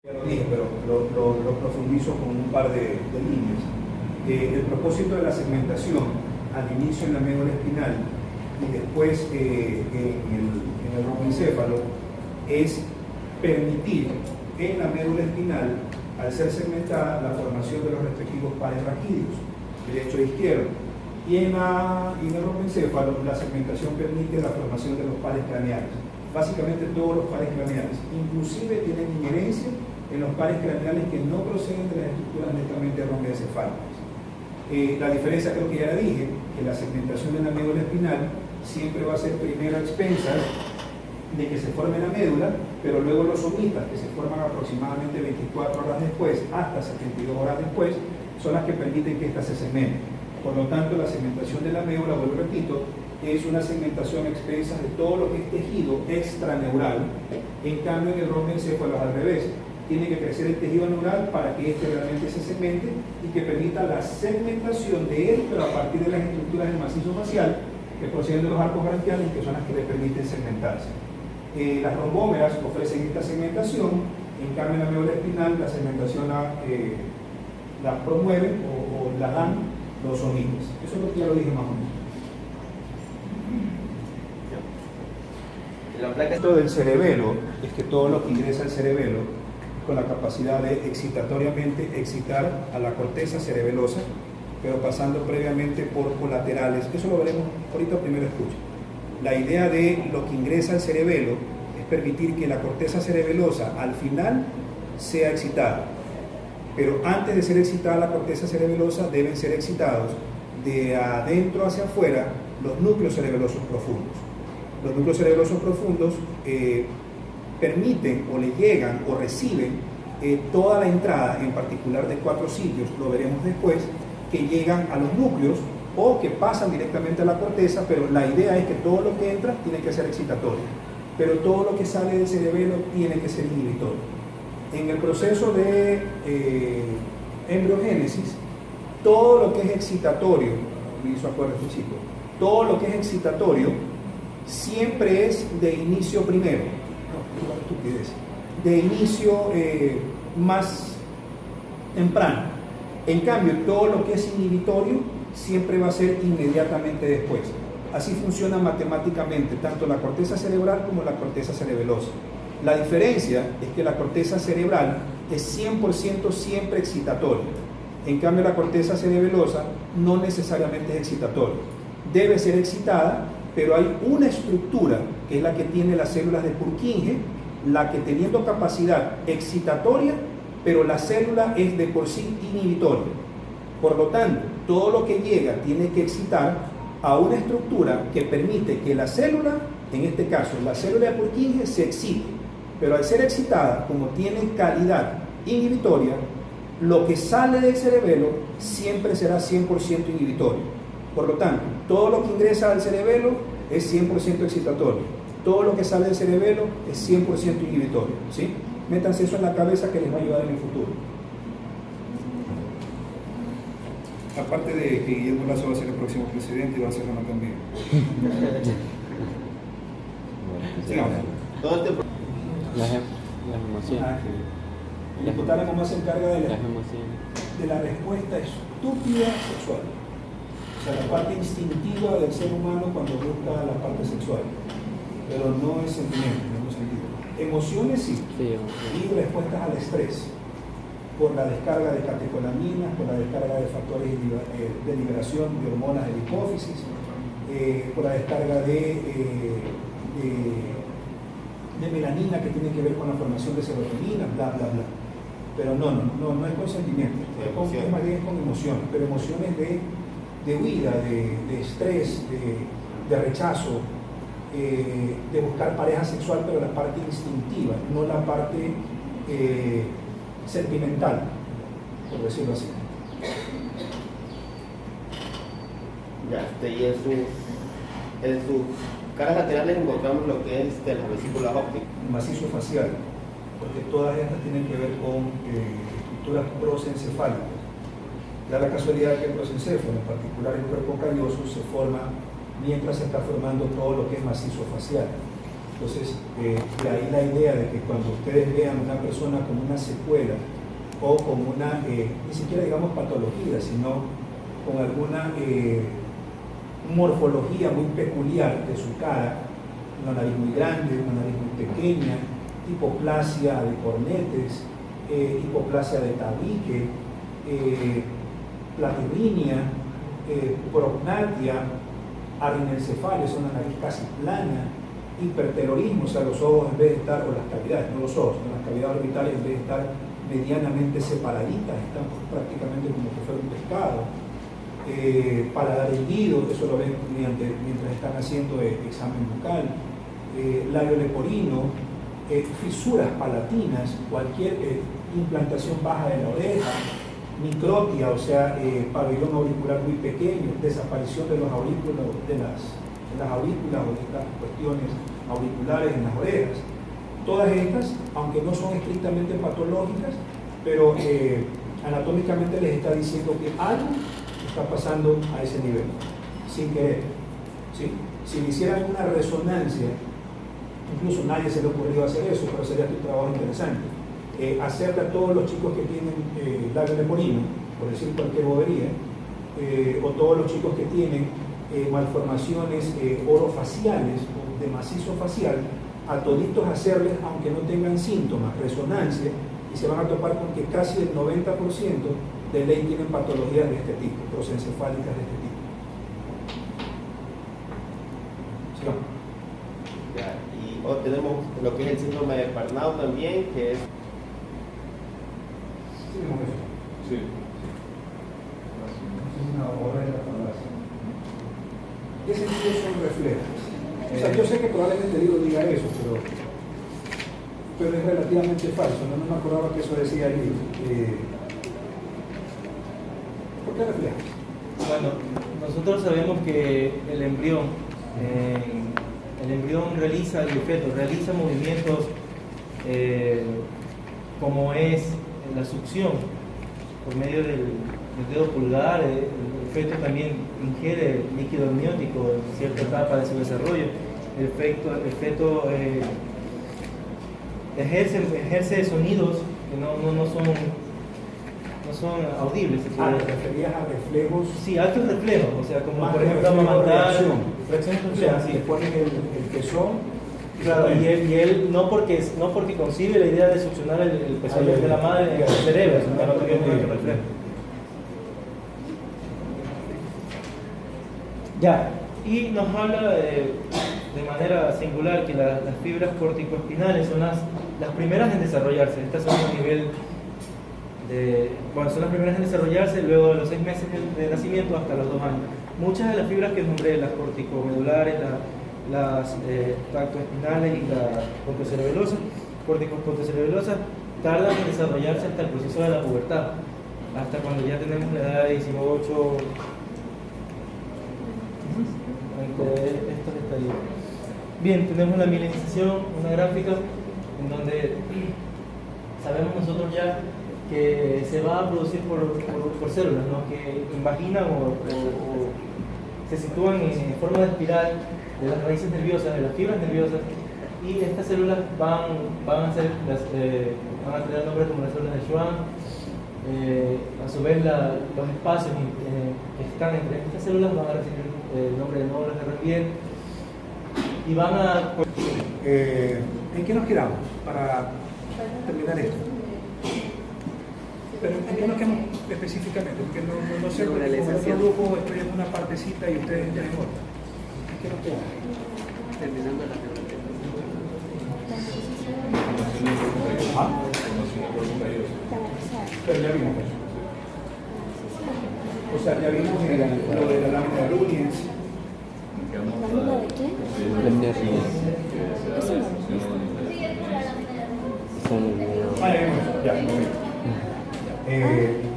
Ya lo dije, pero lo profundizo con un par de líneas. El propósito de la segmentación al inicio en la médula espinal y después en el romboencéfalo es permitir en la médula espinal, al ser segmentada, la formación de los respectivos pares raquídeos, derecho e izquierdo. Y en el romboencéfalo, la segmentación permite la formación de los pares craneales. Básicamente todos los pares craneales, inclusive tienen inherencia en los pares craneales que no proceden de las estructuras netamente romboencefálicas. La diferencia, creo que ya la dije, que la segmentación de la médula espinal siempre va a ser primero a expensas de que se forme la médula, pero luego los somitas, que se forman aproximadamente 24 horas después, hasta 72 horas después, son las que permiten que ésta se segmente. Por lo tanto, la segmentación de la médula, vuelvo y repito, es una segmentación a expensas de todo lo que es tejido extraneural. En cambio, en el romboencéfalo es al revés. Tiene que crecer el tejido neural para que éste realmente se segmente y que permita la segmentación de él, pero a partir de las estructuras del macizo facial que proceden de los arcos branquiales, que son las que le permiten segmentarse. Las rombómeras ofrecen esta segmentación, en cambio en la médula espinal la segmentación la promueven o la dan los somitas. Eso es lo que ya lo dije más o menos. El aspecto del cerebelo es que todo lo que ingresa al cerebelo con la capacidad de excitatoriamente excitar a la corteza cerebelosa, pero pasando previamente por colaterales. Eso lo veremos ahorita, primero escucha. La idea de lo que ingresa al cerebelo es permitir que la corteza cerebelosa al final sea excitada, pero antes de ser excitada la corteza cerebelosa deben ser excitados de adentro hacia afuera los núcleos cerebelosos profundos. Los núcleos cerebelosos profundos permiten o le llegan o reciben toda la entrada, en particular de 4 sitios, lo veremos después, que llegan a los núcleos o que pasan directamente a la corteza, pero la idea es que todo lo que entra tiene que ser excitatorio, pero todo lo que sale del cerebelo tiene que ser inhibitorio. En el proceso de embriogénesis, todo lo que es excitatorio, me hizo acuerdo este chico, todo lo que es excitatorio siempre es de inicio primero, de inicio más temprano. En cambio, todo lo que es inhibitorio siempre va a ser inmediatamente después. Así funciona matemáticamente tanto la corteza cerebral como la corteza cerebelosa. La diferencia es que la corteza cerebral es 100% siempre excitatoria. En cambio, la corteza cerebelosa no necesariamente es excitatoria. Debe ser excitada, pero hay una estructura que es la que tiene las células de Purkinje, la que teniendo capacidad excitatoria, pero la célula es de por sí inhibitoria. Por lo tanto, todo lo que llega tiene que excitar a una estructura que permite que la célula, en este caso la célula de Purkinje, se excite, pero al ser excitada, como tiene calidad inhibitoria, lo que sale del cerebelo siempre será 100% inhibitorio. Por lo tanto, todo lo que ingresa al cerebelo es 100% excitatorio. Todo lo que sale del cerebelo es 100% inhibitorio, ¿sí? Métanse eso en la cabeza que les va a ayudar en el futuro. Aparte de que Guillermo Lazo va a ser el próximo presidente y va a ser Roma también. Sigamos. Las emociones. El hipotálamo más se encarga de Las emociones. la respuesta estúpida sexual. O sea, la parte instintiva del ser humano cuando busca la parte sexual. Pero no es sentimiento, no es sentido. Emociones sí, y respuestas al estrés, por la descarga de catecolaminas, por la descarga de factores de liberación de hormonas de la hipófisis, por la descarga de melanina que tiene que ver con la formación de serotonina, bla, bla, bla. Pero no es con sentimientos, es más bien con emociones, pero emociones de huida, de estrés, de rechazo, de buscar pareja sexual, pero la parte instintiva, no la parte sentimental, por decirlo así. Ya, y en sus caras laterales encontramos lo que es las vesículas ópticas. Macizo facial, porque todas estas tienen que ver con estructuras prosencefálicas. Da la casualidad que el prosencéfalo, en particular el cuerpo calloso, se forma mientras se está formando todo lo que es macizo facial. Entonces, de ahí la idea de que cuando ustedes vean una persona con una secuela o con una, ni siquiera digamos patología, sino con alguna morfología muy peculiar de su cara, una nariz muy grande, una nariz muy pequeña, hipoplasia de cornetes, hipoplasia de tabique, platirrinia, prognatia, arinencefalia, es una nariz casi plana, hipertelorismo, o sea, los ojos en vez de estar, o las cavidades, no los ojos, sino las cavidades orbitales en vez de estar medianamente separaditas, están prácticamente como que fuera un pescado. Paladar hendido, eso lo ven mientras están haciendo examen bucal, labio leporino, fisuras palatinas, cualquier implantación baja de la oreja, microtia, o sea, pabellón auricular muy pequeño, desaparición de los aurículos, de las aurículas o de estas cuestiones auriculares en las orejas. Todas estas, aunque no son estrictamente patológicas, pero anatómicamente les está diciendo que algo está pasando a ese nivel, sin querer. ¿Sí? Si le hicieran una resonancia, incluso nadie se le ocurrió hacer eso, pero sería un trabajo interesante. Hacerle a todos los chicos que tienen labio leporino, por decir cualquier bobería, o todos los chicos que tienen malformaciones orofaciales o de macizo facial, a toditos hacerles, aunque no tengan síntomas, resonancia, y se van a topar con que casi el 90% de ley tienen patologías de este tipo, prosencefálicas de este tipo. ¿Sí? Ya, y tenemos lo que es el síndrome de Parnau también, que es... Sí, tenemos eso. Sí. Es una obra de la falacia. ¿Qué sentido son reflejos? O sea, yo sé que probablemente el libro diga eso, pero es relativamente falso. No me acordaba que eso decía el libro. ¿Por qué reflejos? Bueno, nosotros sabemos que el embrión realiza, el feto realiza movimientos como es la succión por medio del dedo pulgar. El feto también ingiere líquido amniótico en cierta etapa de su desarrollo. El feto ejerce sonidos que no son audibles. ¿Te referías a reflejos? Sí, altos reflejos, o sea, como Más por ejemplo reflejo de amamantar, reacción. reacción O sea, sí. le ponen el pezón. Claro, y él no porque concibe la idea de succionar el pezón de la madre en el cerebro, sino que no tiene un alto reflejo. Ya, y nos habla de manera singular que las fibras corticoespinales son las primeras en desarrollarse. Estas son a nivel son las primeras en desarrollarse luego de los 6 meses de nacimiento hasta los 2 años. Muchas de las fibras que nombré, las corticomedulares, las tactoespinales y la corticopontocerebelosas, tardan en desarrollarse hasta el proceso de la pubertad, hasta cuando ya tenemos la edad de 18, entre estos estadios. Bien, tenemos la mielinización, una gráfica en donde sabemos nosotros ya que se va a producir por células, ¿no? Que invaginan o se sitúan en forma de espiral de las raíces nerviosas, de las fibras nerviosas, y estas células van a tener nombres como las células de Schwann. A su vez los espacios que están entre estas células van a recibir el nombre de nódulos de Ranvier y van a... ¿En qué nos quedamos para terminar esto? Pero ¿en qué nos quedamos específicamente? Porque no sé, porque como en otro grupo estoy en una partecita y ustedes están en otra. ¿En qué nos quedamos? Terminando la ¿Ah? Pero ya vimos eso. O sea, ya vimos lo de la lámina de Luliens. ¿Lámina de qué? Ya,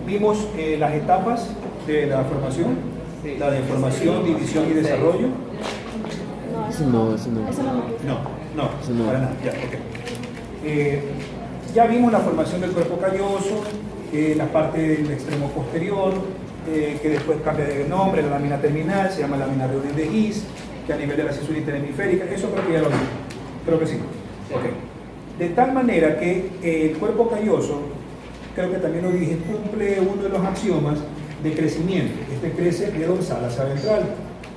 vimos las etapas de la formación, la de formación, división y desarrollo. No, Eso no. eso no me gusta. No, para nada, ya, ok. Ya vimos la formación del cuerpo calloso, la parte del extremo posterior, que después cambia de nombre, la lámina terminal, se llama lámina Reuben de His, que a nivel de la cesura interhemisférica, eso creo que ya lo vimos. Creo que sí. Ok. De tal manera que el cuerpo calloso, creo que también lo dije, cumple uno de los axiomas de crecimiento. Este crece de dorsal hacia ventral.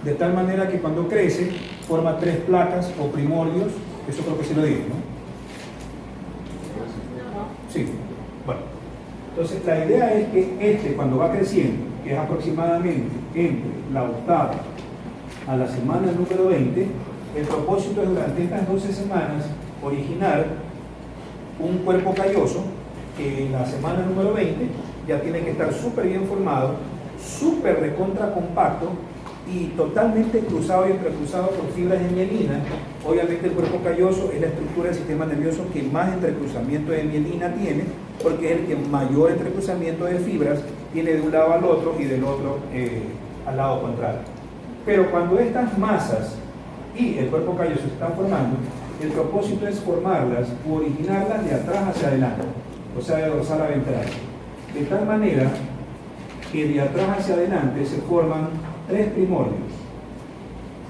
De tal manera que cuando crece, forma 3 placas o primordios. Eso creo que sí lo dije, ¿no? Sí. Bueno. Entonces, la idea es que cuando va creciendo, que es aproximadamente entre la octava a la semana número 20, el propósito es durante estas 12 semanas originar un cuerpo calloso que en la semana número 20 ya tiene que estar súper bien formado, súper recontra compacto y totalmente cruzado y entrecruzado por fibras de mielina. Obviamente el cuerpo calloso es la estructura del sistema nervioso que más entrecruzamiento de mielina tiene, porque es el que mayor entrecruzamiento de fibras tiene de un lado al otro y del otro al lado contrario. Pero cuando estas masas y el cuerpo calloso se están formando, el propósito es formarlas o originarlas de atrás hacia adelante, o sea, de dorsal a ventral. De tal manera que de atrás hacia adelante se forman 3 primordios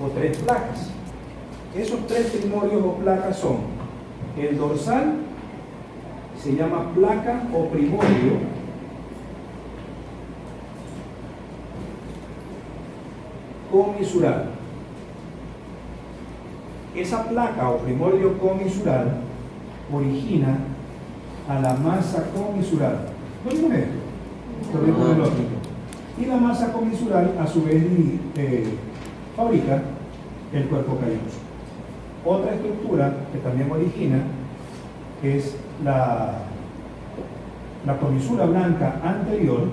o 3 placas. Esos 3 primordios o placas son el dorsal, se llama placa o primorio, comisural. Esa placa o primorio comisural origina a la masa comisural. ¿No vimos esto? Y la masa comisural a su vez fabrica el cuerpo calloso. Otra estructura que también origina es la comisura blanca anterior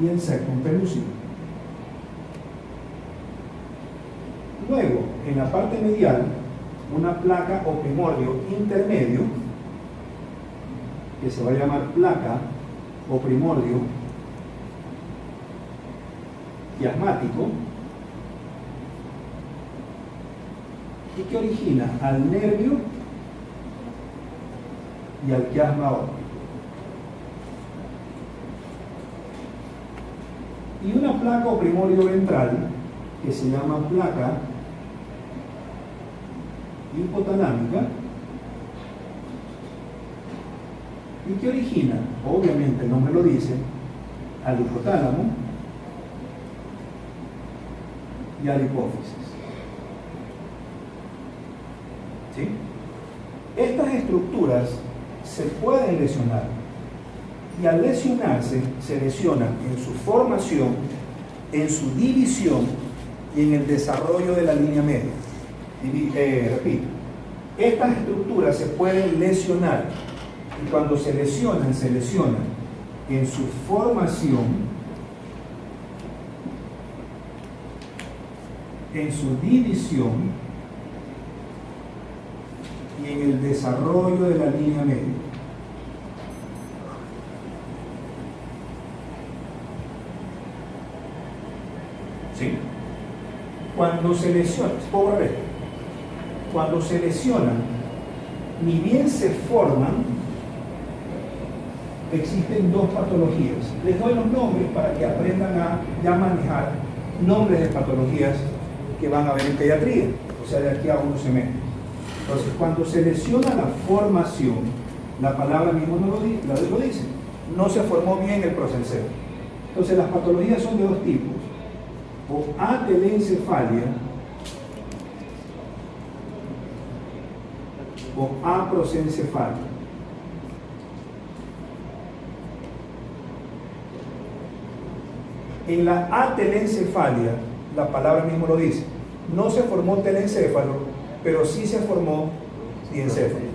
y el septum pelúcido. Luego, en la parte medial, una placa o primordio intermedio, que se va a llamar placa o primordio quiasmático, y que origina al nervio y al quiasma óptico. Y una placa o primorio ventral que se llama placa hipotalámica y que origina, obviamente el nombre lo dice, al hipotálamo y a la hipófisis. ¿Sí? Estas estructuras se pueden lesionar y al lesionarse se lesionan en su formación, en su división y en el desarrollo de la línea media. Repito, estas estructuras se pueden lesionar y cuando se lesionan en su formación, en su división y en el desarrollo de la línea media. ¿Sí? Cuando se lesionan, cuando se lesionan, ni bien se forman, existen 2 patologías. Les doy los nombres para que aprendan a ya manejar nombres de patologías que van a ver en pediatría, o sea, de aquí a 1 semestre. Entonces, cuando se lesiona la formación, la palabra mismo no lo dice, no se formó bien el procencéfalo. Entonces, las patologías son de 2 tipos, o atelencefalia o aprosencefalia. En la atelencefalia, la palabra mismo lo dice, no se formó telencéfalo, pero sí se formó diencéfalo.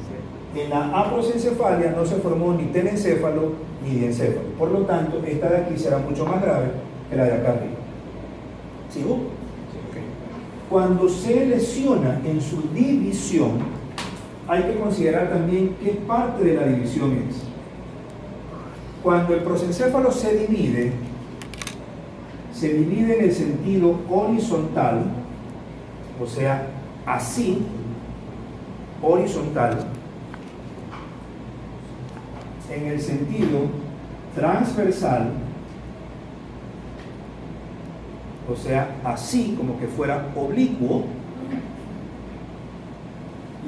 En la aprosencefalia no se formó ni telencéfalo ni diencéfalo. Por lo tanto, esta de aquí será mucho más grave que la de acá arriba. ¿Sigo? Okay. Cuando se lesiona en su división, hay que considerar también qué parte de la división es. Cuando el prosencéfalo se divide en el sentido horizontal, o sea, así, horizontal, en el sentido transversal, o sea, así como que fuera oblicuo,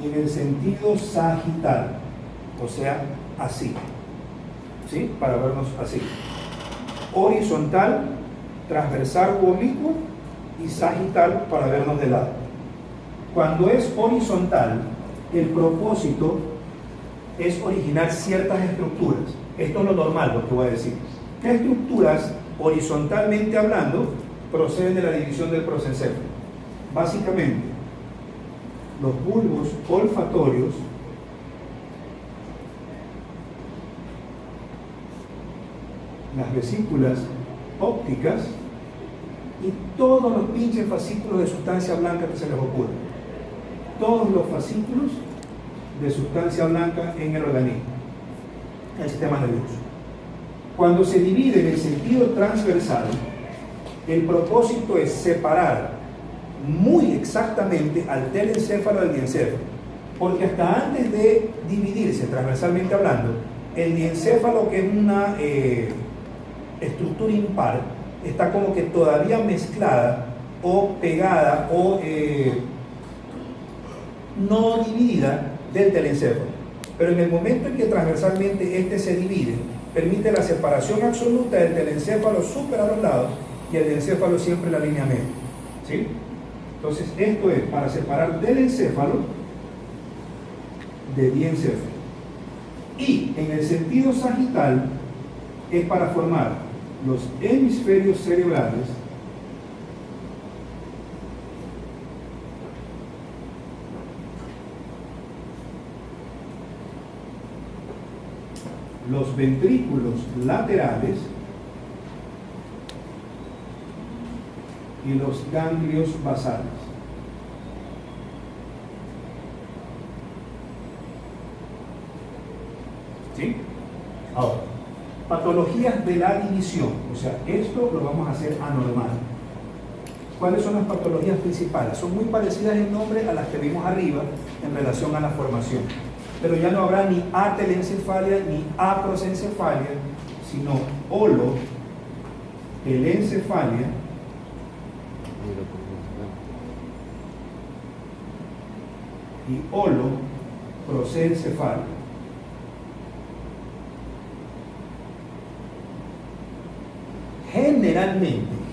y en el sentido sagital, o sea, así, ¿sí? Para vernos así. Horizontal, transversal u oblicuo, y sagital para vernos de lado. Cuando es horizontal, el propósito es originar ciertas estructuras. Esto es lo normal, lo que voy a decir. ¿Qué estructuras, horizontalmente hablando, proceden de la división del prosencéfalo? Básicamente, los bulbos olfatorios, las vesículas ópticas y todos los pinches fascículos de sustancia blanca que se les ocurra. Todos los fascículos de sustancia blanca en el organismo, en el sistema nervioso. Cuando se divide en el sentido transversal, el propósito es separar muy exactamente al telencéfalo del diencéfalo, porque hasta antes de dividirse transversalmente hablando, el diencéfalo, que es una estructura impar, está como que todavía mezclada o pegada o no dividida del telencéfalo. Pero en el momento en que transversalmente este se divide, permite la separación absoluta del telencéfalo súper a los lados y el diencéfalo siempre en la línea media, ¿sí? Entonces esto es para separar del encéfalo de diencéfalo. Y en el sentido sagital es para formar los hemisferios cerebrales los ventrículos laterales y los ganglios basales. ¿Sí? Ahora, patologías de la división, o sea, esto lo vamos a hacer anormal. ¿Cuáles son las patologías principales? Son muy parecidas en nombre a las que vimos arriba en relación a la formación, pero ya no habrá ni atelencefalia ni aprosencefalia, sino holotelencefalia y holoprosencefalia.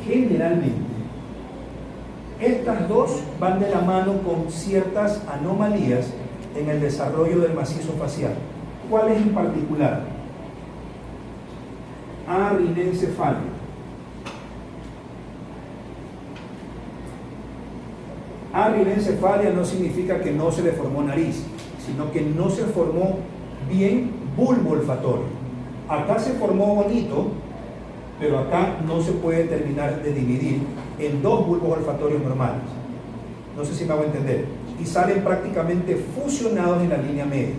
Generalmente, estas dos van de la mano con ciertas anomalías en el desarrollo del macizo facial. ¿Cuáles en particular? Arinencefalia. Arinencefalia no significa que no se le formó nariz, sino que no se formó bien bulbo olfatorio. Acá se formó bonito, pero acá no se puede terminar de dividir en dos bulbos olfatorios normales. No sé si me hago entender. Y salen prácticamente fusionados en la línea media.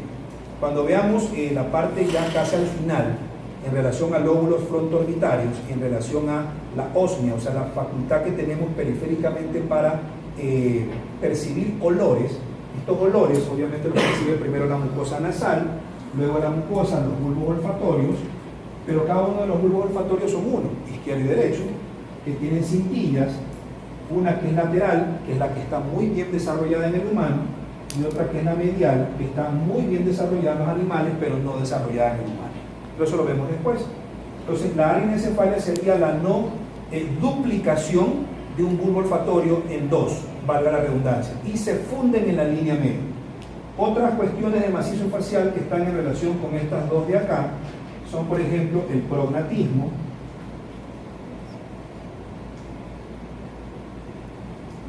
Cuando veamos la parte ya casi al final, en relación a lóbulos frontoorbitarios, en relación a la osmia, o sea, la facultad que tenemos periféricamente para percibir olores, estos olores obviamente los percibe primero la mucosa nasal, luego la mucosa, los bulbos olfatorios, pero cada uno de los bulbos olfatorios son uno, izquierdo y derecho, que tienen cintillas, una que es lateral, que es la que está muy bien desarrollada en el humano, y otra que es la medial, que está muy bien desarrollada en los animales, pero no desarrollada en el humano. Pero eso lo vemos después. Entonces, la arinencefalia sería la no duplicación de un bulbo olfatorio en dos, valga la redundancia, y se funden en la línea media. Otras cuestiones de macizo facial que están en relación con estas dos de acá son, por ejemplo, el prognatismo,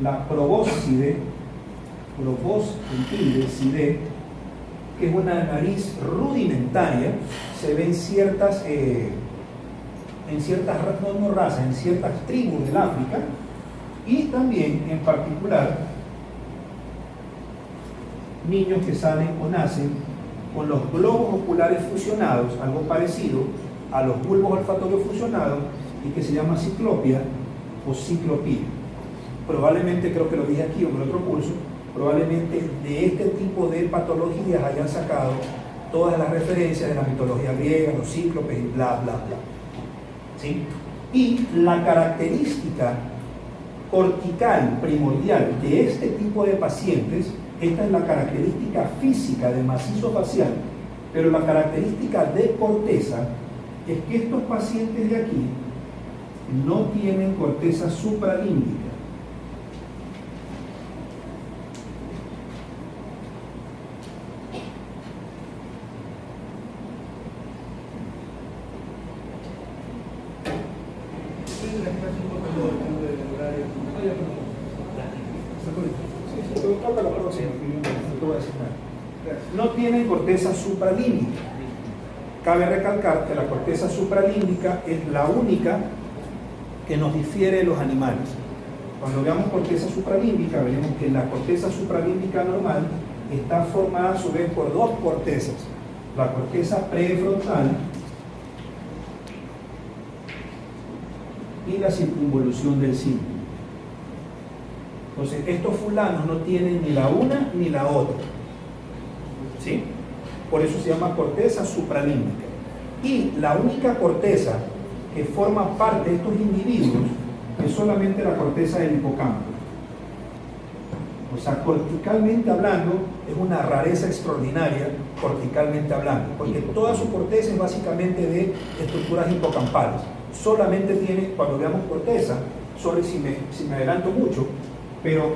la probóscide, que es una nariz rudimentaria, se ve en ciertas no razas, en ciertas tribus del África, y también en particular niños que salen o nacen con los globos oculares fusionados, algo parecido a los bulbos olfatorios fusionados, y que se llama ciclopia o ciclopía. Probablemente, creo que lo dije aquí o en el otro curso, probablemente de este tipo de patologías hayan sacado todas las referencias de la mitología griega, los cíclopes y bla, bla, bla. ¿Sí? Y la característica cortical primordial de este tipo de pacientes Esta es la característica física del macizo facial, pero la característica de corteza es que estos pacientes de aquí no tienen corteza supralímbica. No tienen corteza supralímbica. Cabe recalcar que la corteza supralímbica es la única que nos difiere de los animales. Cuando veamos corteza supralímbica, veremos que la corteza supralímbica normal está formada a su vez por dos cortezas: la corteza prefrontal y la circunvolución del cíngulo. Entonces, estos fulanos no tienen ni la una ni la otra, ¿sí? Por eso se llama corteza supralímbica. Y la única corteza que forma parte de estos individuos es solamente la corteza del hipocampo. O sea, corticalmente hablando, es una rareza extraordinaria, corticalmente hablando, porque toda su corteza es básicamente de estructuras hipocampales. Solamente tiene, cuando veamos corteza, sorry si me adelanto mucho, pero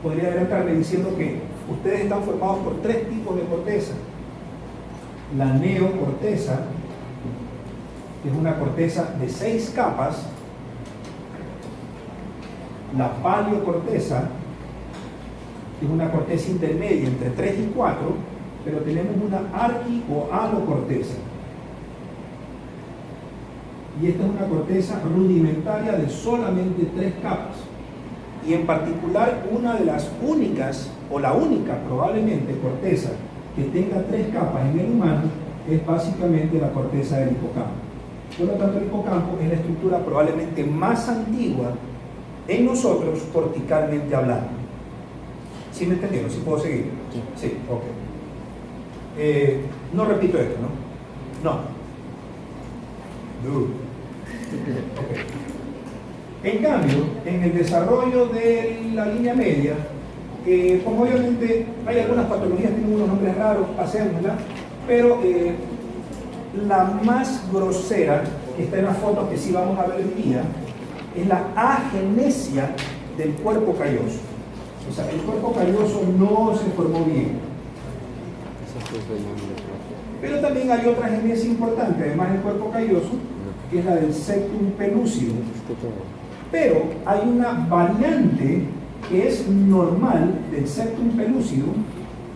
podría adelantarme diciendo que ustedes están formados por tres tipos de corteza. La neocorteza, que es una corteza de 6 capas. La paleocorteza, que es una corteza intermedia entre 3 y 4, pero tenemos una arqui o alocorteza. Y esta es una corteza rudimentaria de solamente 3 capas. Y en particular, una de las únicas, o la única probablemente, corteza que tenga 3 capas en el humano es básicamente la corteza del hipocampo. Por lo tanto, el hipocampo es la estructura probablemente más antigua en nosotros, corticalmente hablando. ¿Sí me entendieron? ¿Sí puedo seguir? Sí, ok. No repito esto, ¿no? No. Okay. En cambio, en el desarrollo de la línea media, como obviamente hay algunas patologías que tienen unos nombres raros, pasémosla, pero la más grosera, que está en las fotos que sí vamos a ver hoy día, es la agenesia del cuerpo calloso. O sea, el cuerpo calloso no se formó bien. Pero también hay otra agenesia importante, además del cuerpo calloso, que es la del septum pelúcido. Pero hay una variante que es normal del septum pelúcido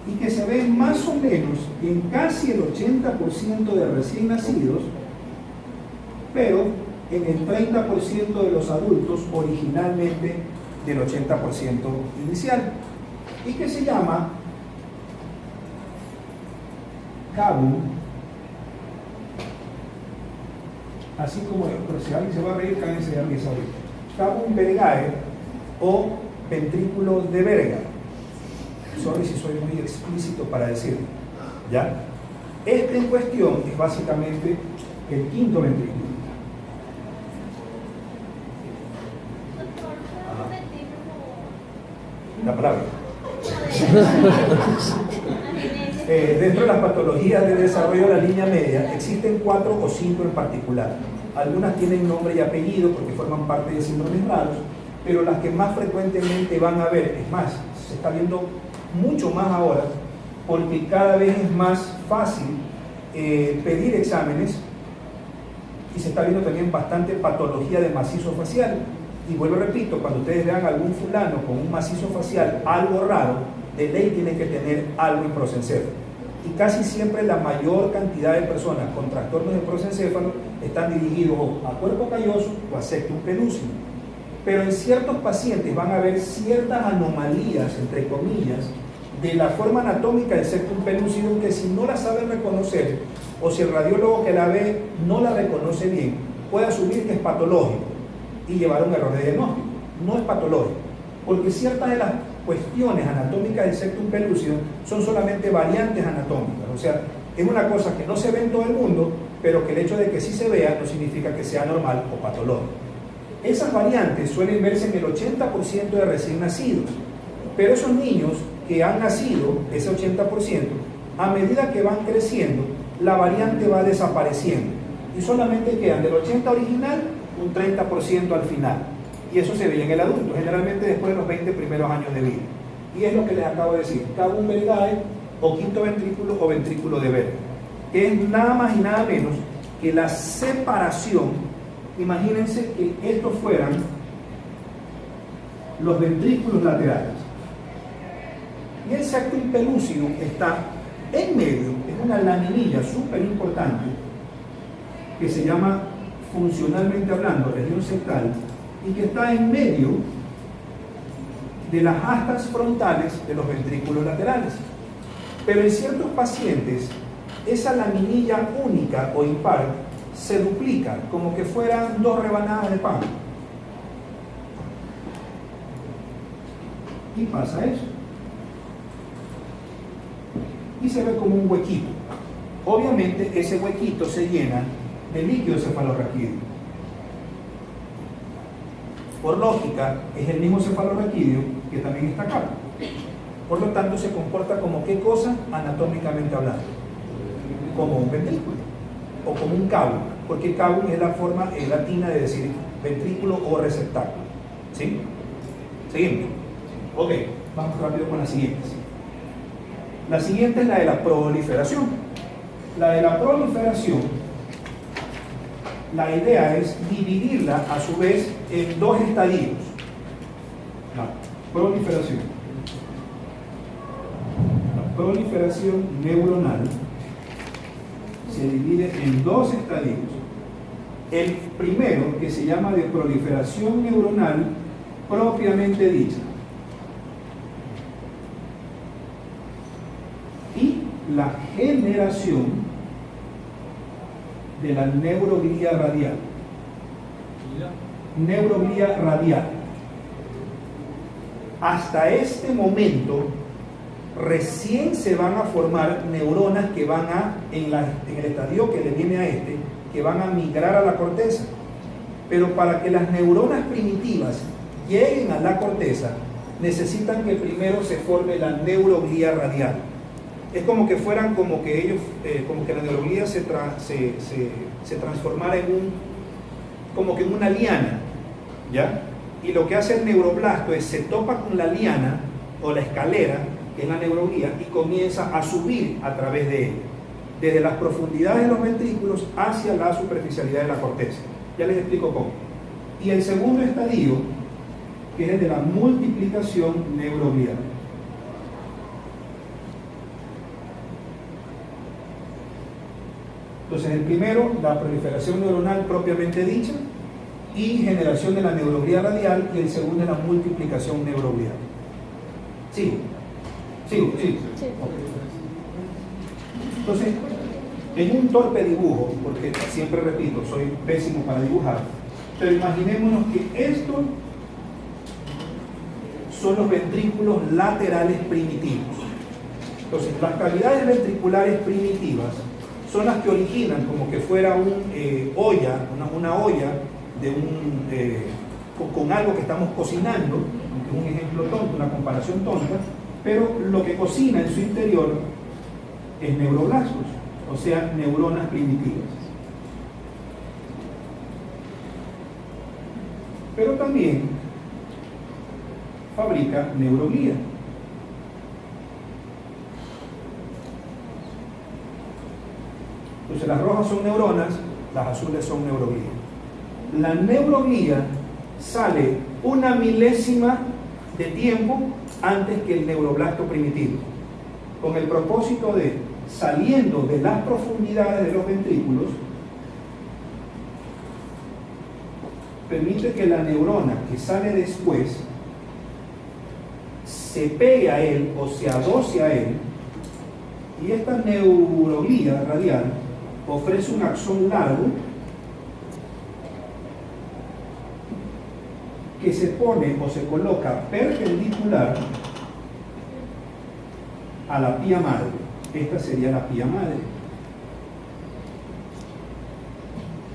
y que se ve más o menos en casi el 80% de recién nacidos, pero en el 30% de los adultos, originalmente del 80% inicial, y que se llama cabum, así como, pero si alguien se va a reír, cáguense de risa ahorita. Cabum vergae o ventrículo de verga. Sorry si soy muy explícito para decirlo, ¿ya? Este en cuestión es básicamente el quinto ventrículo. La palabra. Dentro de las patologías de desarrollo de la línea media existen 4 o 5 en particular. Algunas tienen nombre y apellido porque forman parte de síndromes raros, pero las que más frecuentemente van a ver, es más, se está viendo mucho más ahora, porque cada vez es más fácil pedir exámenes y se está viendo también bastante patología de macizo facial. Y vuelvo, repito, cuando ustedes vean algún fulano con un macizo facial algo raro, de ley tiene que tener algo en prosencéfalo. Y casi siempre la mayor cantidad de personas con trastornos de prosencéfalo están dirigidos a cuerpo calloso o a septum pelúcido. Pero en ciertos pacientes van a haber ciertas anomalías, entre comillas, de la forma anatómica del septum pelúcido que si no la saben reconocer, o si el radiólogo que la ve no la reconoce bien, puede asumir que es patológico y llevar un error de diagnóstico. No es patológico, porque ciertas de las cuestiones anatómicas del septum pelúcido son solamente variantes anatómicas. O sea, es una cosa que no se ve en todo el mundo, pero que el hecho de que sí se vea no significa que sea normal o patológico. Esas variantes suelen verse en el 80% de recién nacidos, Pero esos niños que han nacido, ese 80%, a medida que van creciendo, la variante va desapareciendo. Y solamente quedan del 80 original un 30% al final. Y eso se veía en el adulto, generalmente después de los 20 primeros años de vida. Y es lo que les acabo de decir, cavum veridae o quinto ventrículo o ventrículo de Berger, que es nada más y nada menos que la separación. Imagínense que estos fueran los ventrículos laterales. Y el septum pellucidum está en medio, es una laminilla súper importante que se llama, funcionalmente hablando, región septal, y que está en medio de las astas frontales de los ventrículos laterales. Pero en ciertos pacientes, esa laminilla única o impar se duplica, como que fueran 2 rebanadas de pan. Y pasa eso. Y se ve como un huequito. Obviamente ese huequito se llena de líquido cefalorraquídeo. Por lógica, es el mismo cefalorraquídeo que también está acá. Por lo tanto, se comporta como ¿qué cosa? Anatómicamente hablando. Como un ventrículo o como un cavum, porque cavum es la forma latina de decir ventrículo o receptáculo. ¿Sí? Seguimos. Ok, vamos rápido con las siguientes. La siguiente es la de la proliferación. La de la proliferación, la idea es dividirla a su vez en 2 estadios. La proliferación. La proliferación neuronal se divide en 2 estadios. El primero, que se llama de proliferación neuronal propiamente dicha, y la generación de la neuroglía radial. Neuroglía radial. Hasta este momento recién se van a formar neuronas que van en el estadio que le viene a este, que van a migrar a la corteza. Pero para que las neuronas primitivas lleguen a la corteza, necesitan que primero se forme la neuroglía radial. Es como que fueran, como que ellos, como que la neuroglía se transformara como que en una liana, ¿ya? Y lo que hace el neuroblasto es se topa con la liana o la escalera, que es la neuroglía, y comienza a subir a través de él, desde las profundidades de los ventrículos hacia la superficialidad de la corteza. Ya les explico cómo. Y el segundo estadio, que es el de la multiplicación neuroglial. Entonces, el primero, la proliferación neuronal propiamente dicha y generación de la neuroglía radial, y el segundo es la multiplicación neuroglial. ¿Sigo? ¿Sigo? ¿Sigo? Sí. Entonces, en un torpe dibujo, porque siempre repito, soy pésimo para dibujar, pero imaginémonos que estos son los ventrículos laterales primitivos. Entonces, las cavidades ventriculares primitivas son las que originan como que fuera una olla de con algo que estamos cocinando, aunque es un ejemplo tonto, una comparación tonta, pero lo que cocina en su interior es neuroblastos, o sea, neuronas primitivas. Pero también fabrica neuroglía. Entonces las rojas son neuronas, las azules son neuroglía. La neuroglía sale 1 milésima de tiempo antes que el neuroblasto primitivo, con el propósito de, saliendo de las profundidades de los ventrículos, permite que la neurona que sale después se pegue a él o se adoce a él, y esta neuroglía radial ofrece un axón largo que se pone o se coloca perpendicular a la pía madre. Esta sería la pía madre.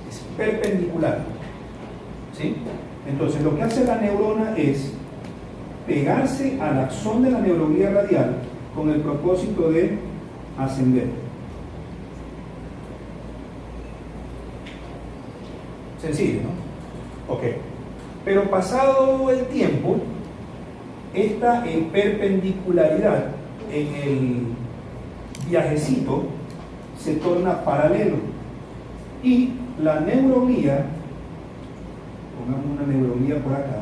Es perpendicular. ¿Sí? Entonces lo que hace la neurona es pegarse al axón de la neuroglía radial con el propósito de ascender. Sencillo, ¿no? Ok. Pero pasado el tiempo, esta perpendicularidad en el viajecito se torna paralelo y la neuroglía, pongamos una neuroglía por acá,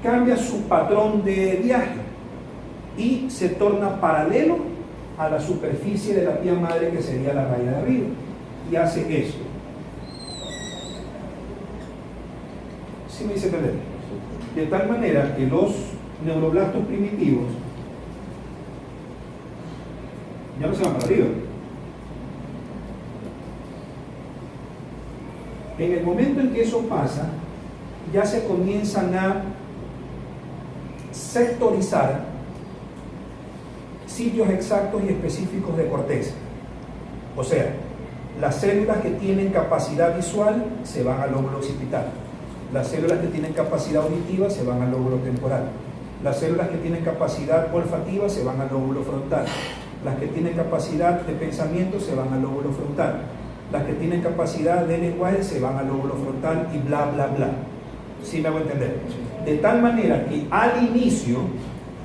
cambia su patrón de viaje y se torna paralelo a la superficie de la pía madre, que sería la raya de arriba, y hace esto. ¿Sí me dice entender? De tal manera que los neuroblastos primitivos ya no se van para arriba. En el momento en que eso pasa, ya se comienzan a sectorizar sitios exactos y específicos de corteza. O sea, las células que tienen capacidad visual se van al lóbulo occipital. Las células que tienen capacidad auditiva se van al lóbulo temporal. Las células que tienen capacidad olfativa se van al lóbulo frontal. Las que tienen capacidad de pensamiento se van al lóbulo frontal. Las que tienen capacidad de lenguaje se van al lóbulo frontal y bla, bla, bla. ¿Sí me hago entender? De tal manera que al inicio,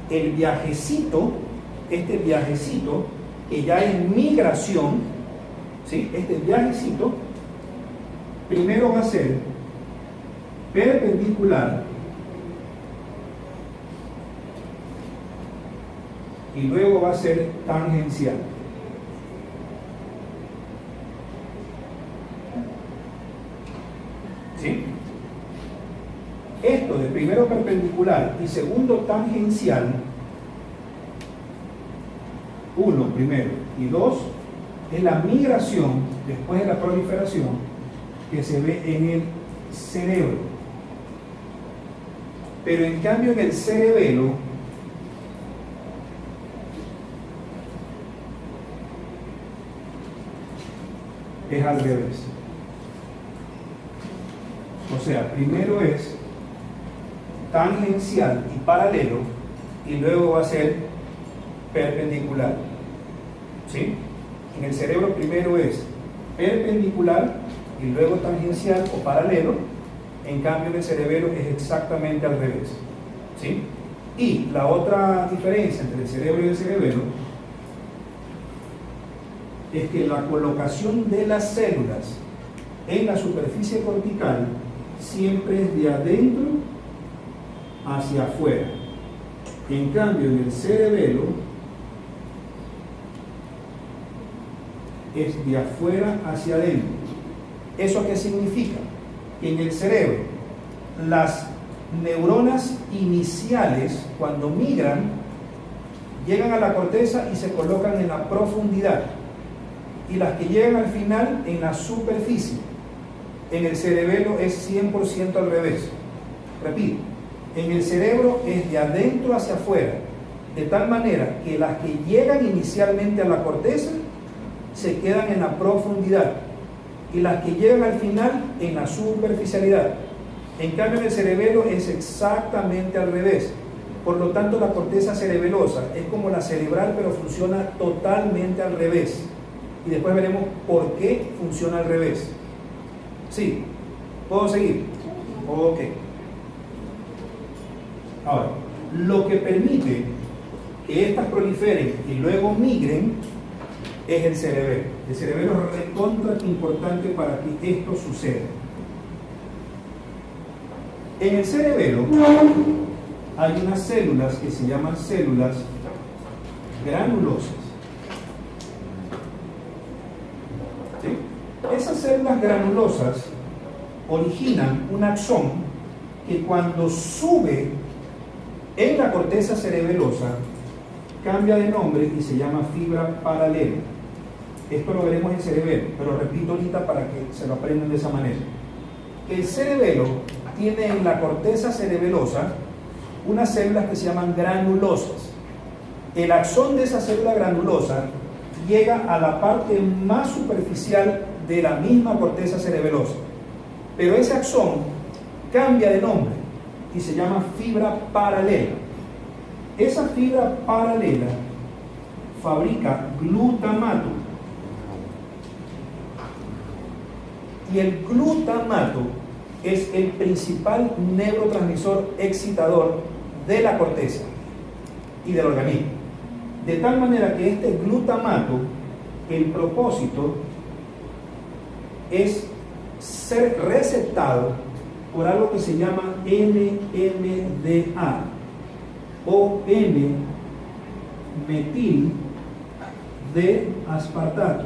el viajecito, este viajecito, que ya es migración, ¿sí? Este viajecito, primero va a ser perpendicular y luego va a ser tangencial. ¿Sí? Esto de primero perpendicular y segundo tangencial, uno primero y dos, es la migración después de la proliferación que se ve en el cerebro. Pero en cambio en el cerebelo es al revés. O sea, primero es tangencial y paralelo y luego va a ser perpendicular. ¿Sí? En el cerebro primero es perpendicular y luego tangencial o paralelo. En cambio en el cerebelo es exactamente al revés. ¿Sí? Y la otra diferencia entre el cerebro y el cerebelo es que la colocación de las células en la superficie cortical siempre es de adentro hacia afuera. En cambio en el cerebelo es de afuera hacia adentro. ¿Eso qué significa? Que en el cerebro las neuronas iniciales, cuando migran, llegan a la corteza y se colocan en la profundidad, y las que llegan al final en la superficie. En el cerebelo es 100% al revés. Repito, en el cerebro es de adentro hacia afuera, de tal manera que las que llegan inicialmente a la corteza se quedan en la profundidad y las que llegan al final en la superficialidad. En cambio en el cerebelo es exactamente al revés. Por lo tanto la corteza cerebelosa es como la cerebral, pero funciona totalmente al revés. Y después veremos por qué funciona al revés. ¿Sí? ¿Puedo seguir? Ok. Ahora, lo que permite que estas proliferen y luego migren es el cerebelo. El cerebelo es recontra importante para que esto suceda. En el cerebelo hay unas células que se llaman células granulosas. ¿Sí? Esas células granulosas originan un axón que cuando sube en la corteza cerebelosa cambia de nombre y se llama fibra paralela. Esto lo veremos en cerebelo, pero repito ahorita para que se lo aprendan de esa manera. El cerebelo tiene en la corteza cerebelosa unas células que se llaman granulosas. El axón de esa célula granulosa llega a la parte más superficial de la misma corteza cerebelosa, pero ese axón cambia de nombre y se llama fibra paralela. Esa fibra paralela fabrica glutamato. Y el glutamato es el principal neurotransmisor excitador de la corteza y del organismo. De tal manera que este glutamato, el propósito es ser receptado por algo que se llama NMDA o N-metil de aspartato.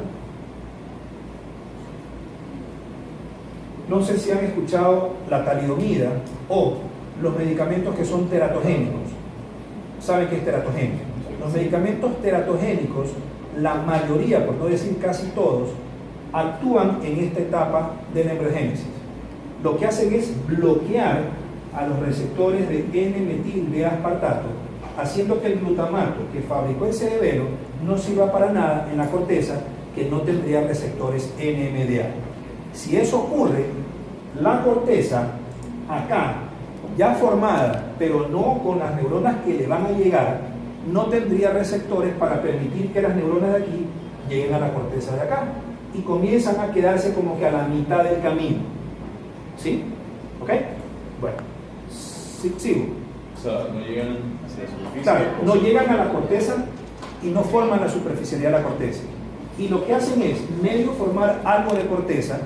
No sé si han escuchado la talidomida o los medicamentos que son teratogénicos. ¿Saben qué es teratogénico? Los medicamentos teratogénicos, la mayoría, por no decir casi todos, actúan en esta etapa de la embriogénesis. Lo que hacen es bloquear a los receptores de N-metil de aspartato, haciendo que el glutamato que fabricó el cerebelo no sirva para nada en la corteza, que no tendría receptores NMDA. Si eso ocurre, la corteza, acá, ya formada, pero no con las neuronas que le van a llegar, no tendría receptores para permitir que las neuronas de aquí lleguen a la corteza de acá y comienzan a quedarse como que a la mitad del camino. ¿Sí? ¿Ok? Bueno, sigo. O sea, no llegan hacia la superficie. Claro, no llegan a la corteza y no forman la superficialidad de la corteza. Y lo que hacen es medio formar algo de corteza,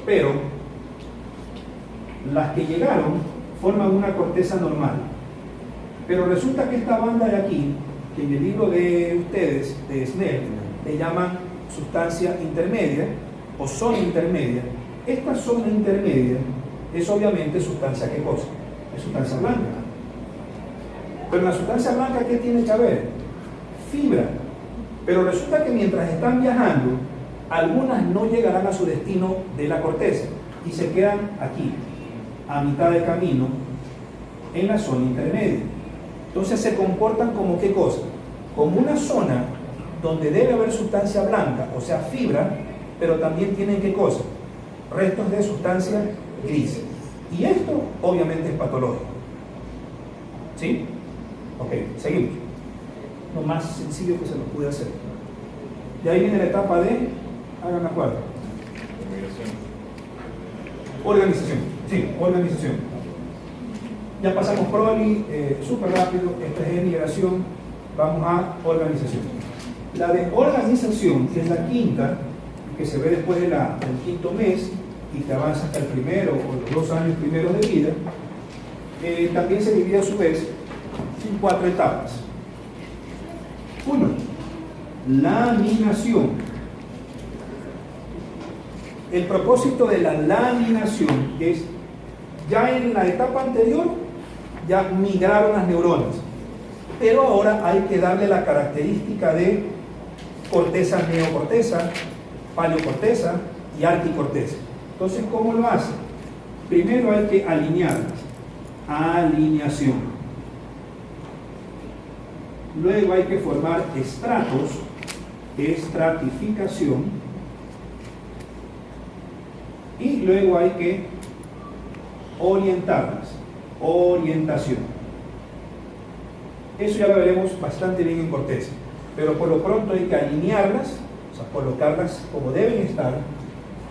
pero las que llegaron forman una corteza normal. Pero resulta que esta banda de aquí, que en el libro de ustedes, de Snell, le llaman sustancia intermedia o zona intermedia, esta zona intermedia es obviamente sustancia, ¿qué cosa? Es sustancia blanca. Pero en la sustancia blanca, ¿qué tiene que haber? Fibra. Pero resulta que mientras están viajando, algunas no llegarán a su destino de la corteza y se quedan aquí, a mitad de camino, en la zona intermedia. Entonces se comportan como ¿qué cosa? Como una zona donde debe haber sustancia blanca, o sea, fibra, pero también tienen ¿qué cosa? Restos de sustancia gris. Y esto obviamente es patológico. ¿Sí? Ok, seguimos. Lo más sencillo que se nos puede hacer. De ahí viene la etapa de, hagan la cuarta. Organización. Sí, organización. Ya pasamos proli, súper rápido. Esta es migración. Vamos a organización. La de organización, que es la quinta, que se ve después del quinto mes y que avanza hasta el primero o los 2 años primeros de vida, también se divide a su vez en 4 etapas. 1. Laminación. El propósito de la laminación es, ya en la etapa anterior, ya migraron las neuronas, pero ahora hay que darle la característica de corteza, neocorteza, paleocorteza y arquicorteza. Entonces, ¿cómo lo hace? Primero hay que alinearlas. Alineación. Luego hay que formar estratos, estratificación, y luego hay que orientarlas, orientación. Eso ya lo veremos bastante bien en corteza, pero por lo pronto hay que alinearlas, o sea, colocarlas como deben estar,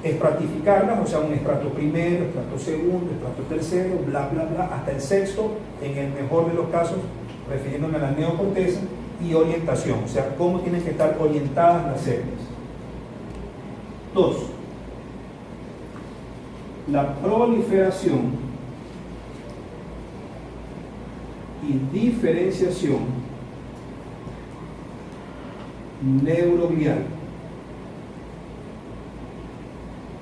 estratificarlas, o sea, un estrato primero, estrato segundo, estrato tercero, bla, bla, bla, hasta el sexto, en el mejor de los casos, refiriéndome a la neocorteza, y orientación, o sea, cómo tienen que estar orientadas las células. 2. La proliferación y diferenciación neuroglial.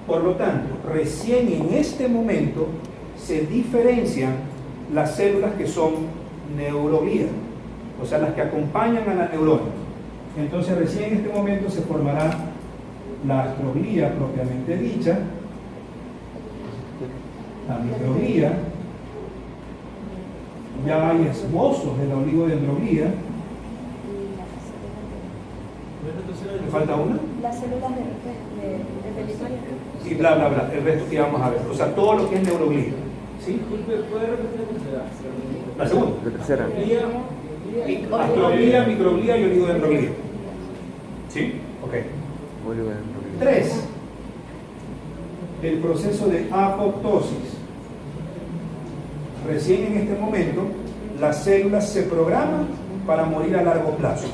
Por lo tanto, recién en este momento se diferencian las células que son neuroglía, o sea, las que acompañan a la neurona. Entonces, recién en este momento se formará la astroglía propiamente dicha, la microglía, ya hay esbozos de la oligodendroglía. ¿Me falta una? Las células de película. Y bla, bla, bla, el resto que vamos a ver. O sea, todo lo que es neuroglía. ¿Sí? ¿Puede repetir la segunda? La tercera. Astroglía, microglía y oligodendroglía. ¿Sí? Ok. 3. El proceso de apoptosis. Recién en este momento, las células se programan para morir a largo plazo.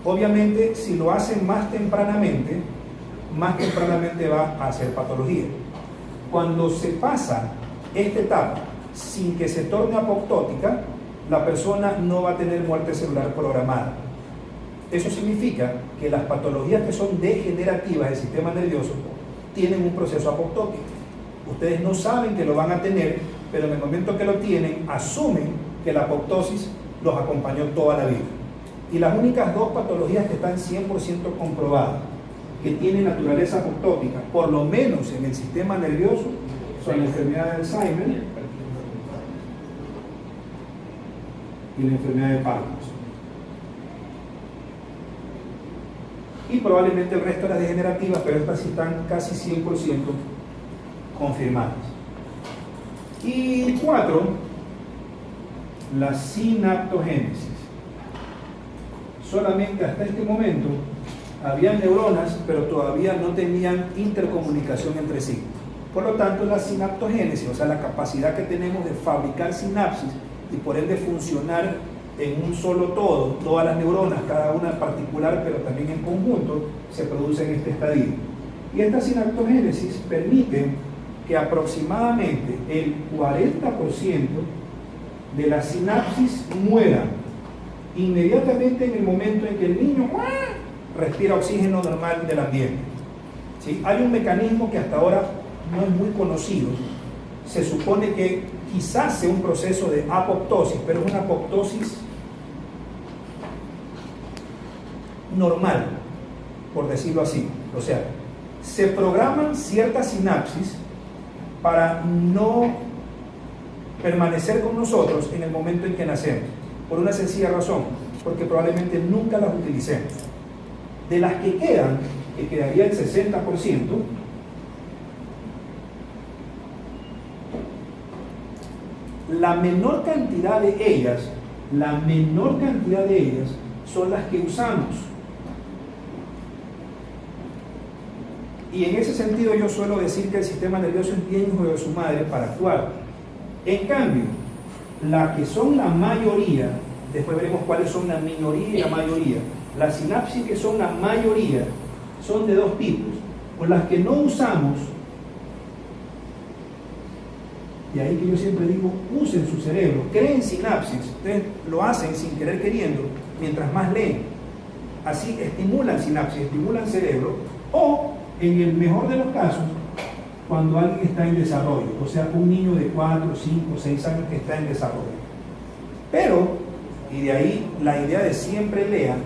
Obviamente, si lo hacen más tempranamente va a hacer patología. Cuando se pasa esta etapa sin que se torne apoptótica, la persona no va a tener muerte celular programada. Eso significa que las patologías que son degenerativas del sistema nervioso tienen un proceso apoptótico. Ustedes no saben que lo van a tener, pero en el momento que lo tienen, asumen que la apoptosis los acompañó toda la vida. Y las únicas dos patologías que están 100% comprobadas, que tienen naturaleza apoptótica, por lo menos en el sistema nervioso, son la enfermedad de Alzheimer y la enfermedad de Parkinson. Y probablemente el resto de las degenerativas, pero estas sí están casi 100% confirmadas. Y 4, la sinaptogénesis. Solamente hasta este momento había neuronas, pero todavía no tenían intercomunicación entre sí. Por lo tanto, la sinaptogénesis, o sea, la capacidad que tenemos de fabricar sinapsis y por ende funcionar en un solo todo, todas las neuronas, cada una en particular, pero también en conjunto, se produce en este estadio. Y esta sinaptogénesis permite que aproximadamente el 40% de la sinapsis muera inmediatamente en el momento en que el niño respira oxígeno normal del ambiente. ¿Sí? Hay un mecanismo que hasta ahora no es muy conocido. Se supone que quizás sea un proceso de apoptosis, pero es una apoptosis normal, por decirlo así. O sea, se programan ciertas sinapsis para no permanecer con nosotros en el momento en que nacemos, por una sencilla razón, porque probablemente nunca las utilicemos. De las que quedan, que quedaría el 60%, la menor cantidad de ellas son las que usamos. Y en ese sentido yo suelo decir que el sistema nervioso es bien hijo de su madre para actuar. En cambio, la que son la mayoría, después veremos cuáles son la minoría y la mayoría, las sinapsis que son la mayoría son de dos tipos, o las que no usamos, y ahí que yo siempre digo, usen su cerebro, creen sinapsis, ustedes lo hacen sin querer queriendo, mientras más leen, así estimulan sinapsis, estimulan cerebro, o en el mejor de los casos, cuando alguien está en desarrollo, o sea, un niño de 4, 5, 6 años que está en desarrollo. Pero, y de ahí la idea de siempre lean,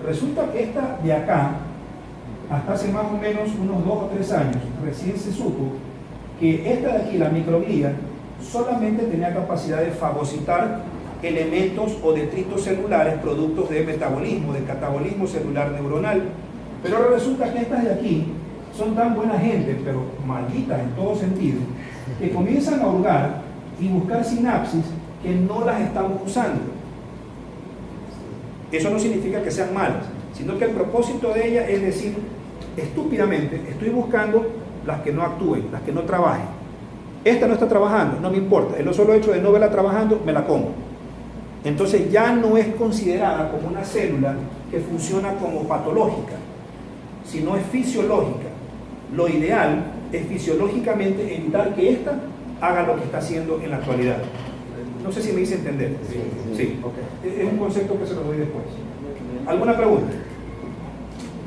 resulta que esta de acá, hasta hace más o menos unos 2 o 3 años, recién se supo que esta de aquí, la microglía, solamente tenía capacidad de fagocitar elementos o detritos celulares productos de metabolismo, de catabolismo celular neuronal. Pero ahora resulta que estas de aquí son tan buena gente, pero malditas en todo sentido, que comienzan a hurgar y buscar sinapsis que no las estamos usando. Eso no significa que sean malas, sino que el propósito de ellas es decir, estúpidamente, estoy buscando las que no actúen, las que no trabajen. Esta no está trabajando, no me importa, el solo hecho de no verla trabajando, me la como. Entonces ya no es considerada como una célula que funciona como patológica, sino es fisiológica. Lo ideal es fisiológicamente evitar que ésta haga lo que está haciendo en la actualidad. No sé si me hice entender. Sí. Okay. Es un concepto que se lo doy después. ¿Alguna pregunta?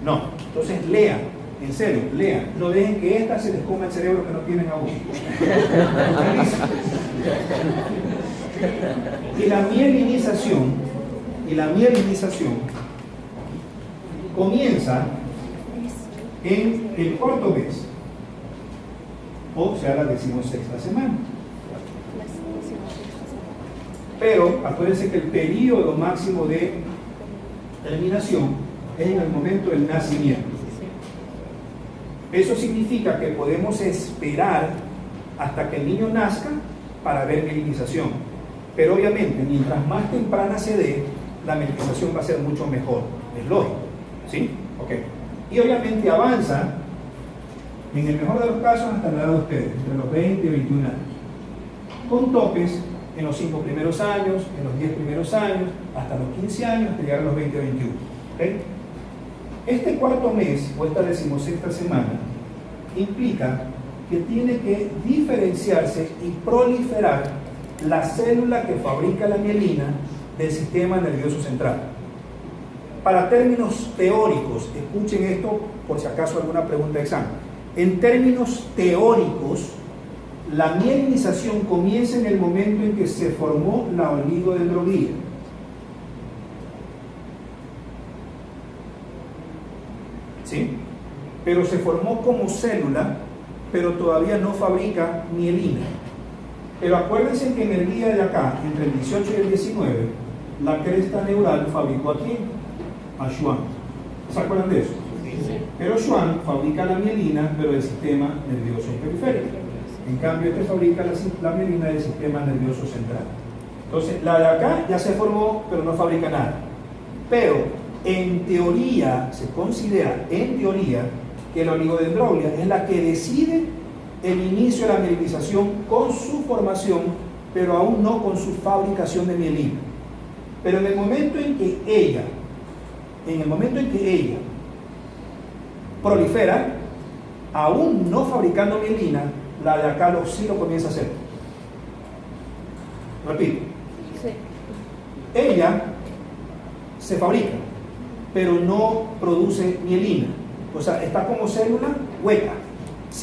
No. Entonces lean, en serio, lean. No dejen que ésta se les coma el cerebro que no tienen aún. Y la mielinización comienza en el cuarto mes, o sea, la 16ª semana. Pero acuérdense que el periodo máximo de terminación es en el momento del nacimiento. Eso significa que podemos esperar hasta que el niño nazca para ver mielinización. Pero obviamente, mientras más temprana se dé, la mielinización va a ser mucho mejor. Es lógico. ¿Sí? Ok. Y obviamente avanza, en el mejor de los casos, hasta la edad de ustedes, entre los 20 y 21 años. Con topes en los 5 primeros años, en los 10 primeros años, hasta los 15 años, hasta llegar a los 20 o 21. ¿Okay? Este cuarto mes, o esta 16ª semana, implica que tiene que diferenciarse y proliferar la célula que fabrica la mielina del sistema nervioso central. Para términos teóricos, escuchen esto por si acaso alguna pregunta de examen. En términos teóricos, la mielinización comienza en el momento en que se formó la oligodendroglía. ¿Sí? Pero se formó como célula, pero todavía no fabrica mielina. Pero acuérdense que en el día de acá, entre el 18 y el 19, la cresta neural fabricó a quién? A Schwann. ¿Se acuerdan de eso? Sí. Pero Schwann fabrica la mielina, pero del sistema nervioso periférico. En cambio, este fabrica la mielina del sistema nervioso central. Entonces, la de acá ya se formó, pero no fabrica nada. Pero, en teoría, se considera, en teoría, que la oligodendroglía es la que decide el inicio de la mielinización con su formación, pero aún no con su fabricación de mielina. Pero en el momento en que ella prolifera, aún no fabricando mielina, la de acá sí lo comienza a hacer. Repito. Sí. Ella se fabrica, pero no produce mielina. O sea, está como célula hueca.